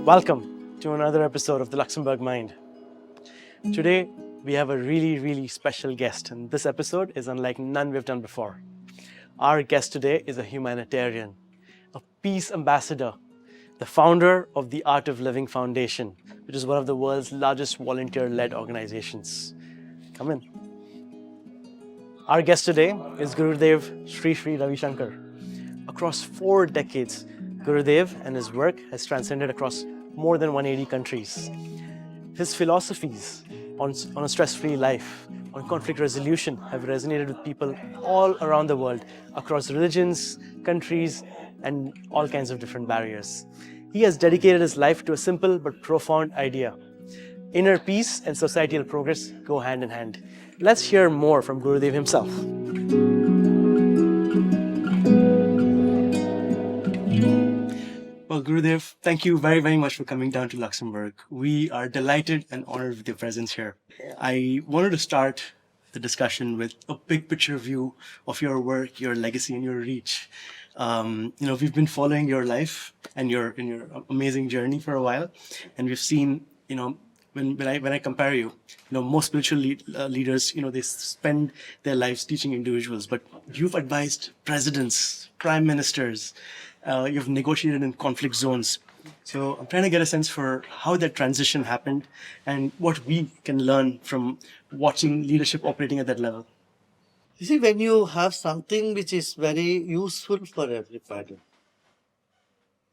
Welcome to another episode of the Luxembourg Mind. Today, we have a really special guest, and this episode is unlike none we've done before. Our guest today is a humanitarian, a peace ambassador, the founder of the Art of Living Foundation, which is one of the world's largest volunteer-led organizations. Come in. Our guest today is Gurudev Sri Ravi Shankar. Across 4 decades, Gurudev and his work has transcended across more than 180 countries. His philosophies on a stress-free life, on conflict resolution have resonated with people all around the world, across religions, countries, and all kinds of different barriers. He has dedicated his life to a simple but profound idea. Inner peace and societal progress go hand in hand. Let's hear more from Gurudev himself. Well, Gurudev, thank you very much for coming down to Luxembourg. We are delighted and honored with your presence here. I wanted to start the discussion with a big picture view of your work, your legacy, and your reach. We've been following your life and your amazing journey for a while, and we've seen, when I compare you, most spiritual leaders, they spend their lives teaching individuals, but you've advised presidents, prime ministers, you've negotiated in conflict zones. So I'm trying to get a sense for how that transition happened and what we can learn from watching leadership operating at that level. You see, when you have something which is very useful for everybody,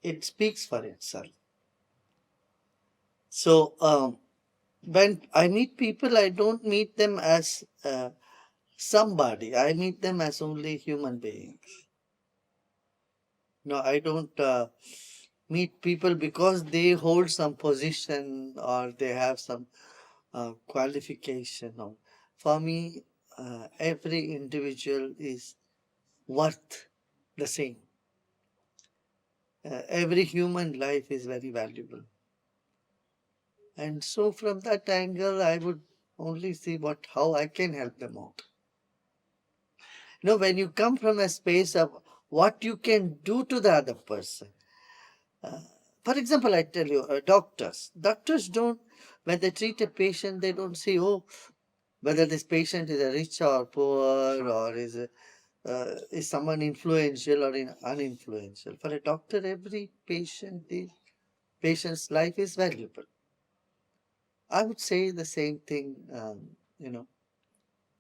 it speaks for itself. So, when I meet people, I don't meet them as somebody. I meet them as only human beings. No, I don't meet people because they hold some position or they have some qualification. No. For me, every individual is worth the same. Every human life is very valuable. And so from that angle, I would only see how I can help them out. When you come from a space of what you can do to the other person. For example, I tell you, doctors don't, when they treat a patient, they don't see, whether this patient is a rich or poor or is someone influential or uninfluential. For a doctor, every patient's life is valuable. I would say the same thing,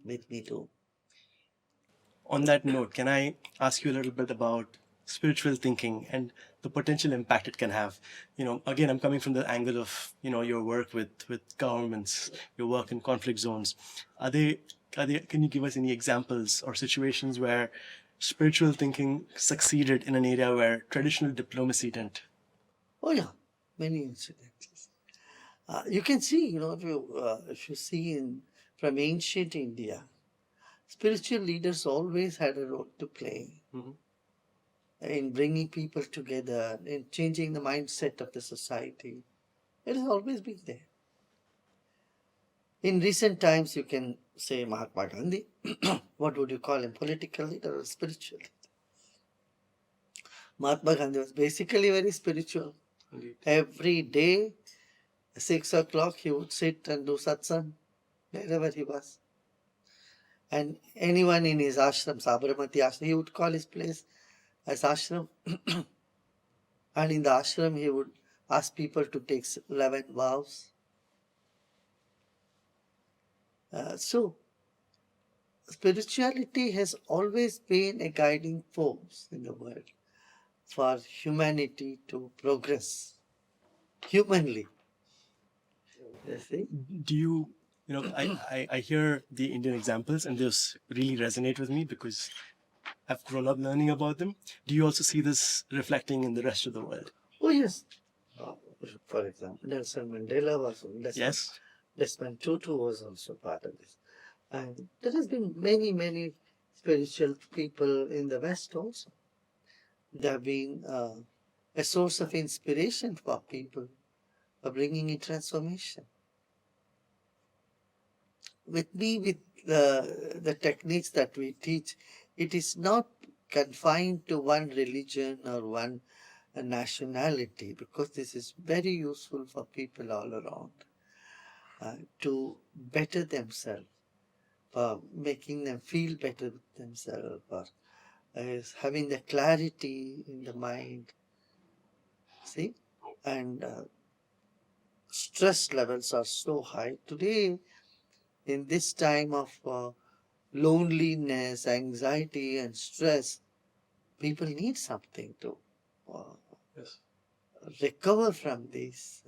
with me too. On that note, can I ask you a little bit about spiritual thinking and the potential impact it can have? Again, I'm coming from the angle of, your work with governments, your work in conflict zones. Can you give us any examples or situations where spiritual thinking succeeded in an area where traditional diplomacy didn't? Oh yeah, many incidents. You can see, if you see from ancient India, spiritual leaders always had a role to play in bringing people together, in changing the mindset of the society. It has always been there. In recent times, you can say Mahatma Gandhi. What would you call him? Political leader or spiritual leader? Mahatma Gandhi was basically very spiritual. Indeed. Every day, 6 o'clock, he would sit and do satsang wherever he was. And anyone in his ashram, Sabarmati ashram, he would call his place as ashram. And in the ashram, he would ask people to take 11 vows. So, spirituality has always been a guiding force in the world for humanity to progress humanly. You see? Do you, I hear the Indian examples and those really resonate with me because I've grown up learning about them. Do you also see this reflecting in the rest of the world? Oh, yes. For example, Nelson Mandela was Yes. Desmond Tutu was also part of this. And there has been many spiritual people in the West also. They have been a source of inspiration for people, for bringing in transformation. With me, with the techniques that we teach, it is not confined to one religion or one a nationality, because this is very useful for people all around to better themselves, for making them feel better with themselves, for having the clarity in the mind. See? And stress levels are so high. Today, in this time of loneliness, anxiety, and stress, people need something to uh, Yes. recover from these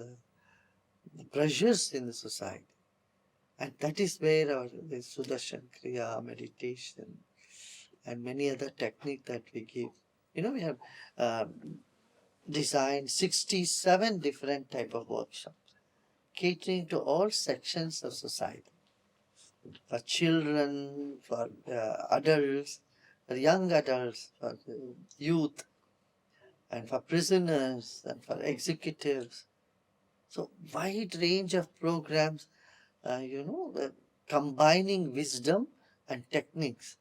pressures in the society. And that is where our the Sudarshan Kriya, meditation, and many other techniques that we give. We have designed 67 different type of workshops, catering to all sections of society, for children, for adults, for young adults, for youth, and for prisoners, and for executives. So wide range of programs, combining wisdom and techniques.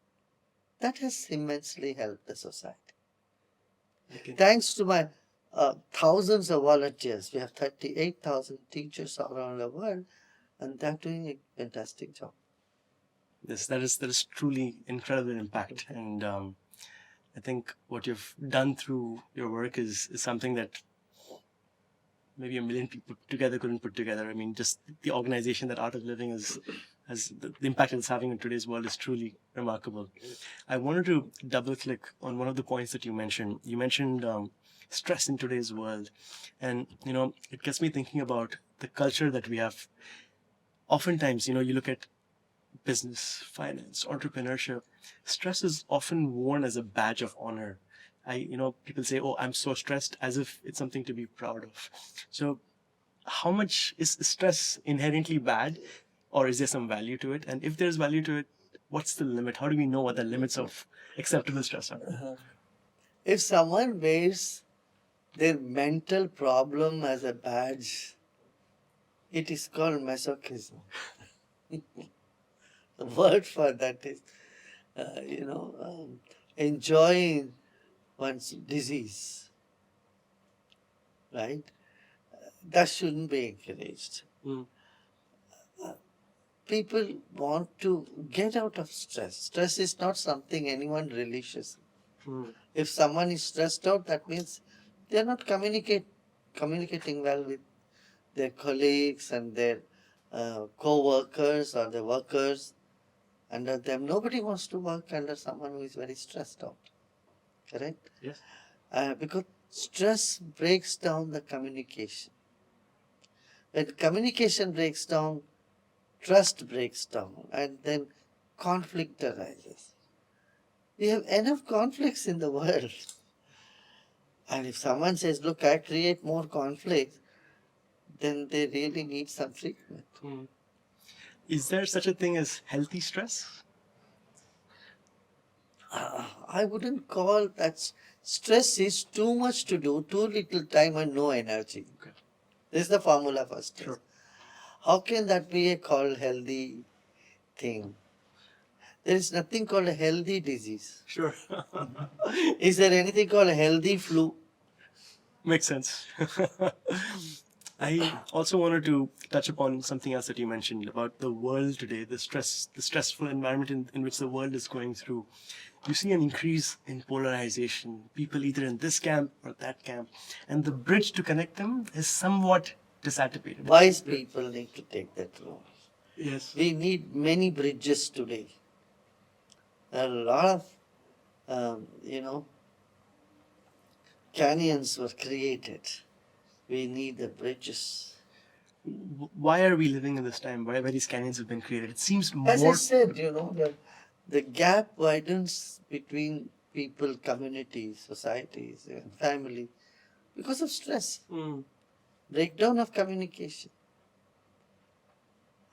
That has immensely helped the society. Okay. Thanks to my thousands of volunteers, we have 38,000 teachers around the world, and they're doing a fantastic job. Yes, that is truly incredible impact, and I think what you've done through your work is something that maybe a million people together couldn't put together. I mean, just the organization that Art of Living has the impact it's having in today's world is truly remarkable. I wanted to double click on one of the points that you mentioned. You mentioned stress in today's world, and it gets me thinking about the culture that we have. Oftentimes, you look at business, finance, entrepreneurship. Stress is often worn as a badge of honor. People say, "Oh, I'm so stressed," as if it's something to be proud of. So, how much is stress inherently bad, or is there some value to it? And if there's value to it, what's the limit? How do we know what the limits of acceptable stress are? If someone wears their mental problem as a badge, it is called masochism. The word for that is, enjoying one's disease, right? That shouldn't be encouraged. Mm. People want to get out of stress. Stress is not something anyone relishes. If someone is stressed out, that means they are not communicating well with their colleagues and their co-workers or the workers under them. Nobody wants to work under someone who is very stressed out. Correct? Yes. Because stress breaks down the communication. When communication breaks down, trust breaks down, and then conflict arises. We have enough conflicts in the world. And if someone says, "Look, I create more conflicts," then they really need some treatment. Is there such a thing as healthy stress? I wouldn't call that. Stress is too much to do, too little time, and no energy. Okay. This is the formula for stress. Sure. How can that be a called healthy thing? There is nothing called a healthy disease. Sure. Is there anything called a healthy flu? Makes sense. I also wanted to touch upon something else that you mentioned about the world today, the stressful environment in which the world is going through. You see an increase in polarization, people either in this camp or that camp, and the bridge to connect them is somewhat dissipated. Wise people need to take that role. Yes. We need many bridges today. There are a lot of, canyons were created. We need the bridges. Why are we living in this time where these canyons have been created? It seems more... As I said, the gap widens between people, communities, societies, and family because of stress, breakdown of communication.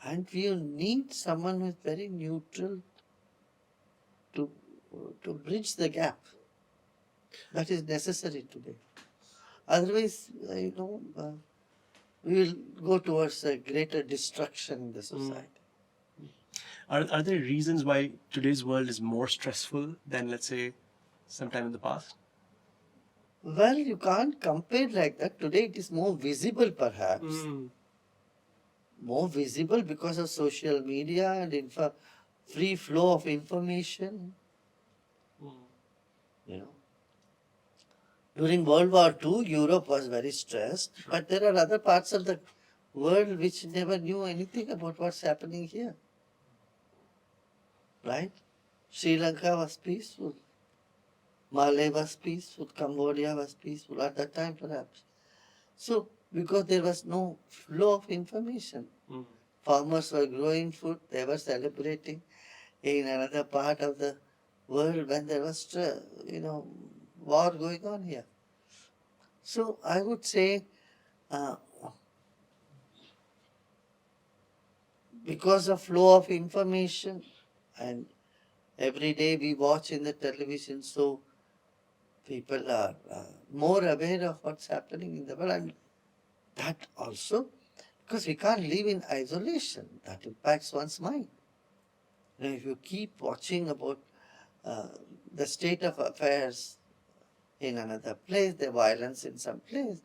And we need someone who is very neutral to bridge the gap. That is necessary today. Otherwise, we will go towards a greater destruction in the society. Are there reasons why today's world is more stressful than, let's say, sometime in the past? Well, you can't compare like that. Today it is more visible perhaps. More visible because of social media and free flow of information. You know, during World War II, Europe was very stressed, but there are other parts of the world which never knew anything about what's happening here. Right? Sri Lanka was peaceful. Malay was peaceful. Cambodia was peaceful at that time, perhaps. So, because there was no flow of information, farmers were growing food, they were celebrating in another part of the world when there was, war going on here. So, I would say, uh, because of flow of information and every day we watch in the television, so people are more aware of what's happening in the world, and that also because we can't live in isolation, that impacts one's mind. If you keep watching about uh, the state of affairs in another place, the violence in some place,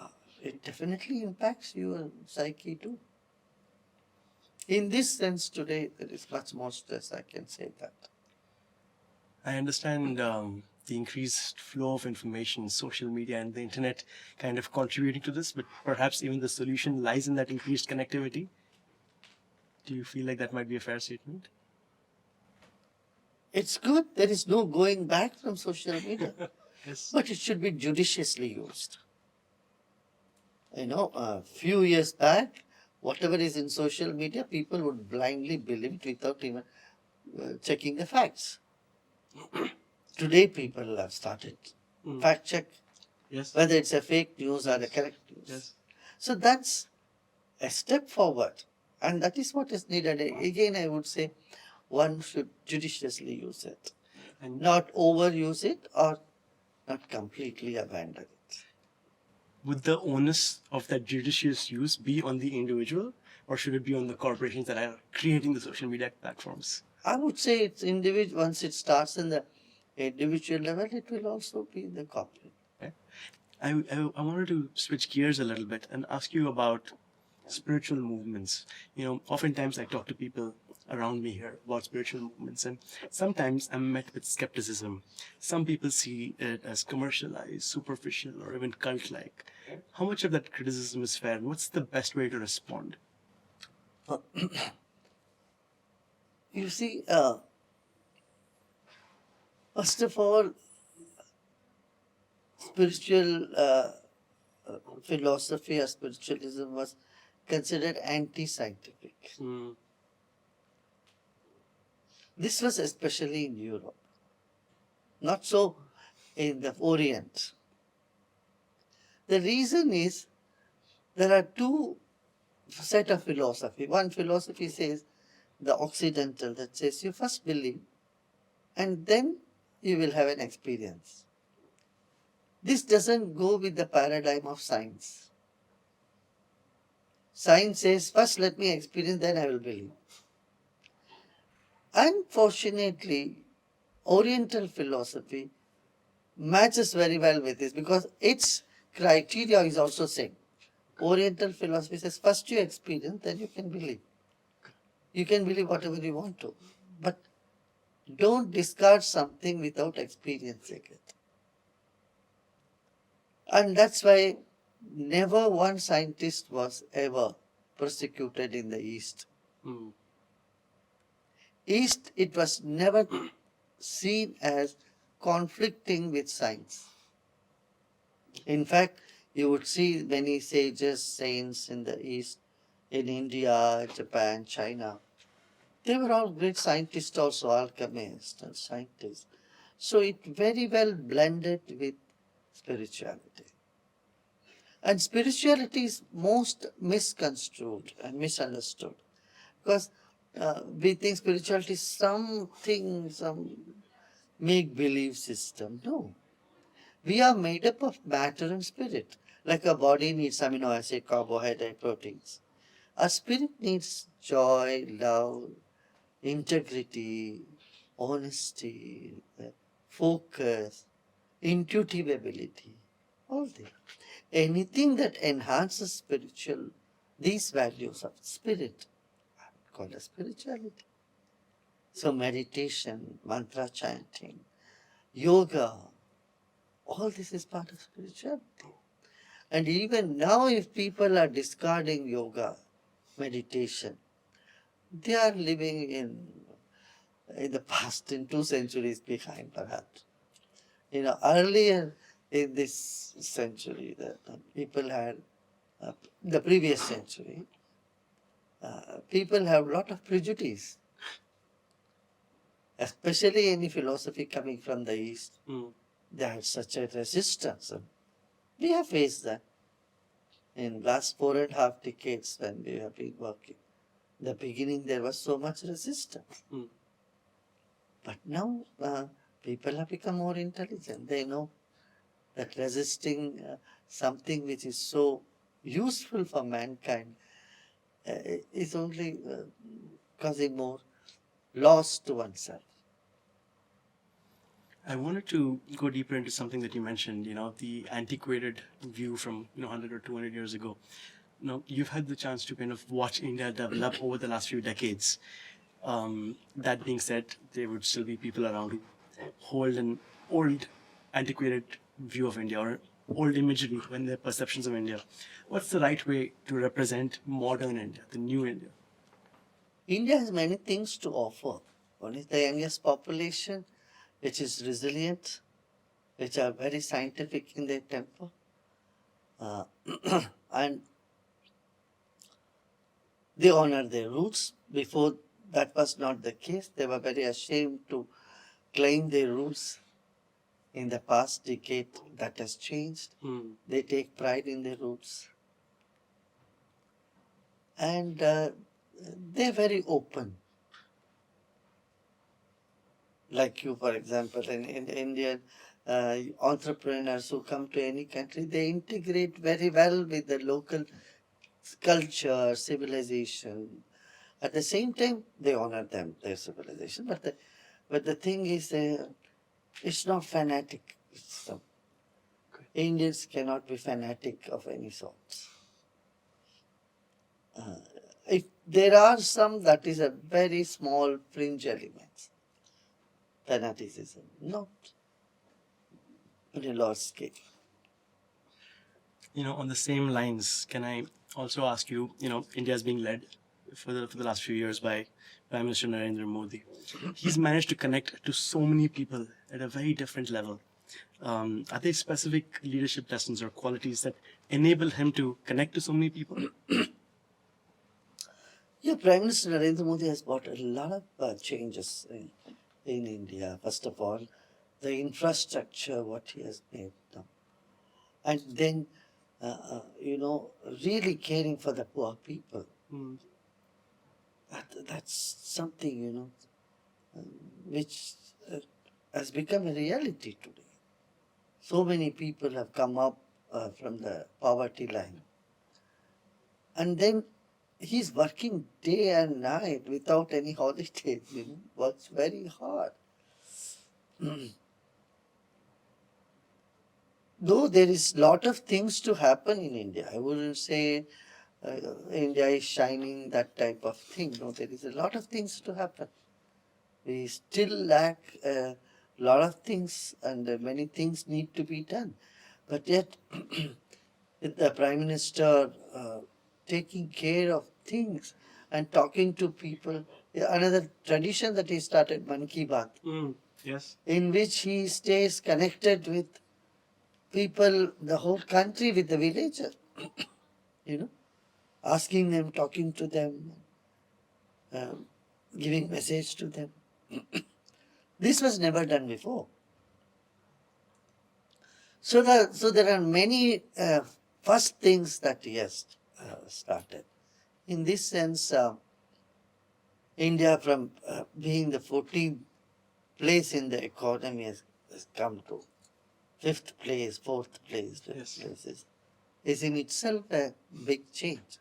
uh, it definitely impacts your psyche too. In this sense, today there is much more stress, I can say that. I understand the increased flow of information, social media, and the internet kind of contributing to this, but perhaps even the solution lies in that increased connectivity. Do you feel like that might be a fair statement? It's good, there is no going back from social media, Yes. but it should be judiciously used. A few years back, whatever is in social media, people would blindly believe it without even checking the facts. Today, people have started fact check Yes. whether it's a fake news or a correct news. Yes. So that's a step forward, and that is what is needed. Again, I would say one should judiciously use it, And not overuse it or not completely abandon it. would the onus of that judicious use be on the individual, or should it be on the corporations that are creating the social media platforms? I would say it's individual. Once it starts in the individual level, it will also be in the corporate. Okay. I wanted to switch gears a little bit and ask you about spiritual movements. Oftentimes I talk to people around me here about spiritual movements, and sometimes I'm met with skepticism. Some people see it as commercialized, superficial, or even cult-like. How much of that criticism is fair, and what's the best way to respond? You see, first of all, spiritual philosophy or spiritualism was considered anti-scientific. This was especially in Europe, not so in the Orient. The reason is there are two set of philosophy. One philosophy says the Occidental, that says you first believe and then you will have an experience. This doesn't go with the paradigm of science. Science says first let me experience, then I will believe. Unfortunately, Oriental philosophy matches very well with this because its criteria is also same. Oriental philosophy says first you experience, then you can believe. You can believe whatever you want to, but don't discard something without experiencing it. And that's why never one scientist was ever persecuted in the East. East, it was never seen as conflicting with science. In fact, you would see many sages, saints in the East, in India, Japan, China. They were all great scientists also, alchemists and scientists. So it very well blended with spirituality. And spirituality is most misconstrued and misunderstood. Because we think spirituality is something, some make-believe system. No. We are made up of matter and spirit. Like a body needs amino acid, carbohydrate, proteins. Our spirit needs joy, love, integrity, honesty, focus. intuitive ability, all this. Anything that enhances these values of spirit, called as spirituality. So meditation, mantra chanting, yoga, all this is part of spirituality. And even now, if people are discarding yoga, meditation, they are living in the past, in 2 centuries behind, perhaps. Earlier in this century, the people had, the previous century, people have a lot of prejudice, especially any philosophy coming from the East. They had such a resistance. We have faced that in last 4.5 decades when we have been working. In the beginning, there was so much resistance. But now, people have become more intelligent. They know that resisting something which is so useful for mankind is only causing more loss to oneself. I wanted to go deeper into something that you mentioned, the antiquated view from, 100 or 200 years ago. You've had the chance to kind of watch India develop over the last few decades. That being said, there would still be people around who hold an old, antiquated view of India or old imagery when their perceptions of India. What's the right way to represent modern India, the new India? India has many things to offer. One is the youngest population, which is resilient, which are very scientific in their temper. And they honor their roots. Before, that was not the case. They were very ashamed to claim their roots. In the past decade, that has changed. They take pride in their roots. And they're very open. Like you, for example, in Indian entrepreneurs who come to any country, they integrate very well with the local culture, civilization. At the same time, they honor their civilization. But the thing is, it's not fanatic. Indians cannot be fanatic of any sort. If there are some, that is a very small fringe elements. Fanaticism, not on a large scale. On the same lines, can I also ask you, India is being led for the last few years by Prime Minister Narendra Modi. He's managed to connect to so many people at a very different level. Are there specific leadership lessons or qualities that enable him to connect to so many people? Yeah, Prime Minister Narendra Modi has brought a lot of changes in India. First of all, the infrastructure, what he has made now. And then, really caring for the poor people. That's something, which has become a reality today. So many people have come up from the poverty line. And then he's working day and night without any holidays, works very hard. Though there is lot of things to happen in India, I wouldn't say India is shining, that type of thing. No, there is a lot of things to happen. We still lack a lot of things, and many things need to be done. But yet, with the Prime Minister taking care of things and talking to people, another tradition that he started, Man Ki Baat, Yes. in which he stays connected with people, the whole country, with the villagers, asking them, talking to them, giving message to them. This was never done before. So there are many first things that he has started. In this sense, India from being the 14th place in the economy has come to 5th place, 4th place, 5th place is in itself a big change.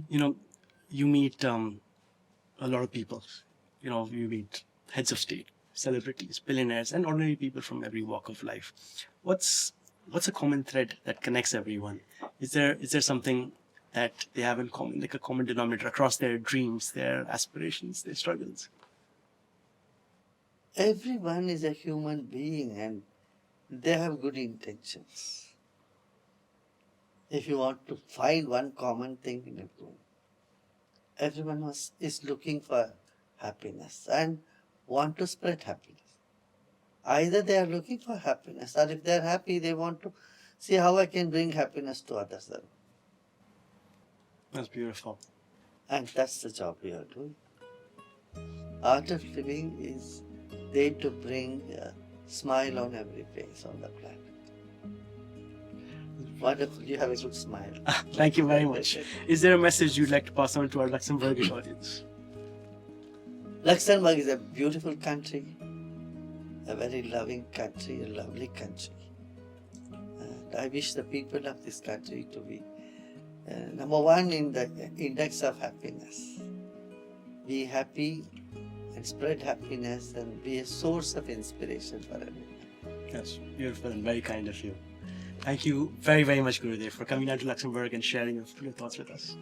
You meet a lot of people. You meet heads of state, celebrities, billionaires, and ordinary people from every walk of life. What's a common thread that connects everyone? Is there something that they have in common, like a common denominator across their dreams, their aspirations, their struggles? Everyone is a human being and they have good intentions. If you want to find one common thing in a group, everyone is looking for happiness and want to spread happiness. Either they are looking for happiness, or if they are happy, they want to see how I can bring happiness to others. That's beautiful. And that's the job we are doing. Art of living is there to bring a smile on every face on the planet. Wonderful, you have a good smile. Thank you very much. Is there a message you'd like to pass on to our Luxembourgish audience? Luxembourg is a beautiful country, a very loving country, a lovely country. And I wish the people of this country to be number one in the index of happiness. Be happy and spread happiness and be a source of inspiration for everyone. That's beautiful and very kind of you. Thank you very, very much, Gurudev, for coming down to Luxembourg and sharing your thoughts with us.